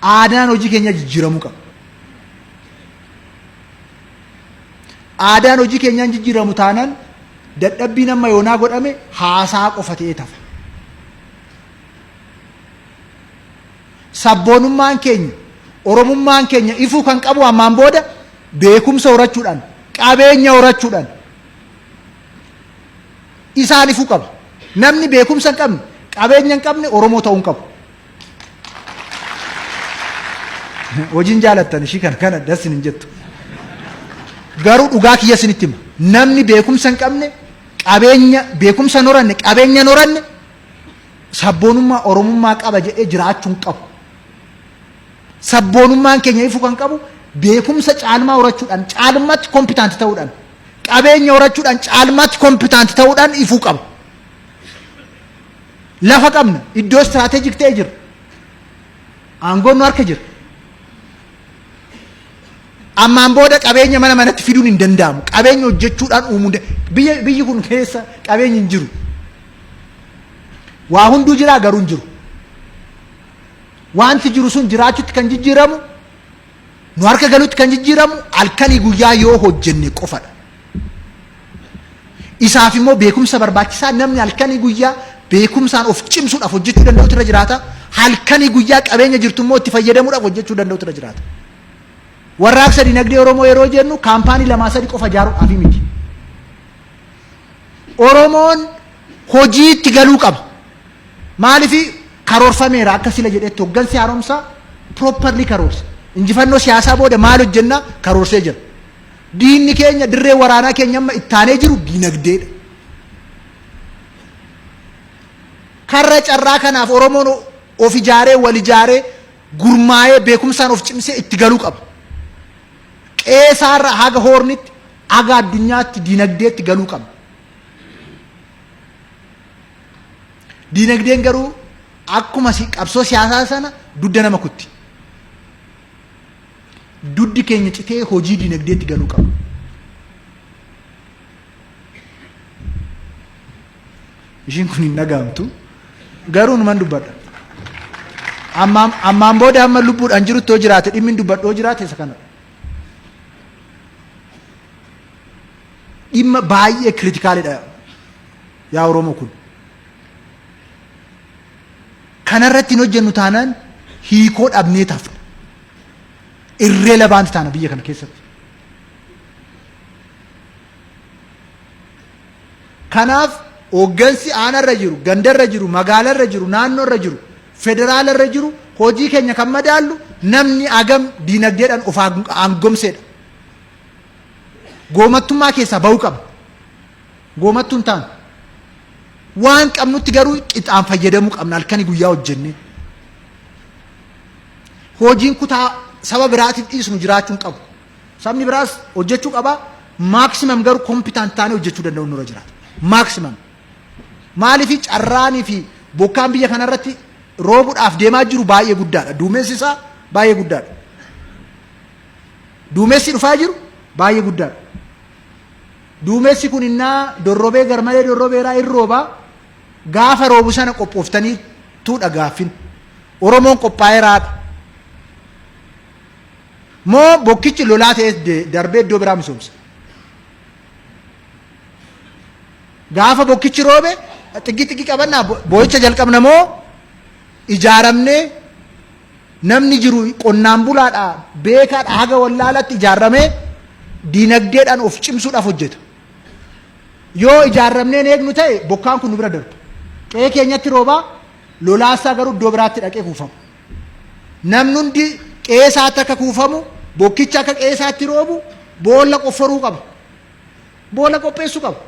aadaan hojii keenya jijjiiramuu qaba. Aadaan hojii keenyaan jijjiiramu taanaan dadhabbiin amma yoonaa godhame haasaa qofa ta'ee tafa. Sabboonummaan keenya, oromummaan keenya ifuu kan qabu ammaan booda beekumsa horachuudhaan, qabeenya horachuudhaan isaan ifuu qaba. Namni beekumsa hin qabne, qabeenya hin qabne Oromoo ta'uu hin qabu. Hojiin jaalattan ishii kana dassin hin jettu. Garuu dhugaa kiyya isinitti hima. Namni beekumsa hin qabne, qabeenya beekumsa hin horanne, qabeenya hin horanne sabboonummaa oromummaa qaba jedhee jiraachuu hin qabu. Sabboonummaan keenya ifuu kan qabu beekumsa caalmaa horachuudhaan, caalmaatti kompiitaanti ta'uudhaan, qabeenya horachuudhaan, caalmaatti kompiitaanti ta'uudhaan ifuu qaba. Lafa qabna, iddoo istiraateejik ta'e jira. Aangoon nu harka jira. Ammaan booda qabeenya mana manatti fiduun hin danda'amu. Qabeenya hojjechuudhaan uumuu biyyi kun keessa qabeenyi hin jiru. Waa hunduu jira garuu hin jiru. Wanti jiru sun jiraachuutti kan jijjiiramu, nu harka galuutti kan jijjiiramu halkanii guyyaa yoo hojjenne qofadha. Isaaf immoo beekumsa barbaachisaa namni halkanii guyyaa beekumsaan of cimsuudhaaf hojjechuu danda'utu irra jiraata. Halkanii guyyaa qabeenya jirtu immoo itti fayyadamuudhaaf hojjechuu danda'utu irra jiraata. Warraaqsa dinagdee Oromoo yeroo jennu kaampaanii 2-3 qofa ijaaruudhaaf miti. Oromoon hojiitti galuu qaba. Maaliif karoorfameera akka sila jedhetti hoggansi haaromsaa properly karoorsa. Injifannoo siyaasaa booda maal hojjenna karoorsee jira. Diinni keenya dirree waraanaa keenya amma ittaanee jiru dinagdeedha. Karra carraa kanaaf Oromoon of ijaaree wal ijaaree gurmaa'ee beekumsaan of cimsee itti galuu qaba. Qeesaarra haga hoornitti haga addunyaatti dinagdeetti galuu qaba. Dinagdeen garuu akkuma qabsoo siyaasaa sana dudda nama kutti. Duddi keenya citee hojii dinagdeetti galuu qaba. Ishiin kun hin dhagahamtu garuu numan dubbadha. Ammaan booda amma lubbuudhaan jirutti yoo jiraate dhimmi hin dubbadhu yoo jiraate isa kana. Dhimma baay'ee kritikaalidha yaa Oromoo kun. Kanarratti hin hojjennu taanaan hiikoo dhabnee tafna. Irree labaanti taana biyya kana keessatti. Kanaaf hooggansi aanarra jiru, gandarra jiru, magaalarra jiru, naannoorra jiru, federaalarra jiru hojii keenya kan madaallu namni agam dinagdeedhaan of aangomseedha. Goomattummaa keessaa bahuu qaba. Goomattuun taana. Waan qabnutti garuu qixaan fayyadamuu qabna halkanii guyyaa hojjenne. Hojiin kutaa saba biraatiif dhiisnu jiraachuun qabu. Sabni biraas hojjechuu qaba. Maaksimaam garuu kompiitant taane hojjechuu danda'u nurra jiraata. Maaksimaam. Maaliif carraanii fi bokkaan biyya kanarratti roobuudhaaf deemaa jiru baay'ee guddaadha. Duumessi isaa baay'ee guddaadha. Duumessi dhufaa jiru baay'ee guddaadha. Duumessi kun innaa dorrobee garmalee dorrobeeraa hin roobaa gaafa roobu sana qophooftanii tuudha gaaffin. Oromoon qophaa'eeraadha. Moo bokkichi lolaa ta'ee darbee iddoo biraa misoomsa. Gaafa bokkichi roobe xiggi qabannaa boo'icha jalqabna moo ijaaramnee namni jiru qonnaan bulaadhaa beekaadhaa haga wallaalatti ijaaramee dinagdeedhaan of cimsuudhaaf hojjeta. Yoo ijaaramneen eegnu ta'e bokkaan kun nu bira darba. Qe'ee keenyatti roobaa lolaasaa garuu iddoo biraatti dhaqee kuufama. Namni hundi qe'ee isaatti akka kuufamu bokkicha akka qe'ee isaatti roobu boolla qofforuu qaba. Boolla qopheessuu qaba.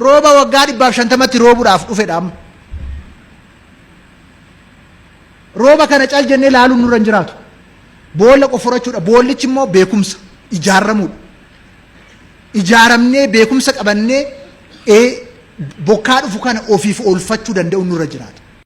Rooba waggaa 150tti roobuudhaaf dhufedha amma. Rooba kana cal jennee laaluun nurra hin jiraatu. Boolla qofforachuudha. Boollichi immoo beekumsa ijaaramuudha. Ijaaramnee beekumsa qabannee bokkaa dhufu kana ofiif oolfachuu danda'u nurra jiraata.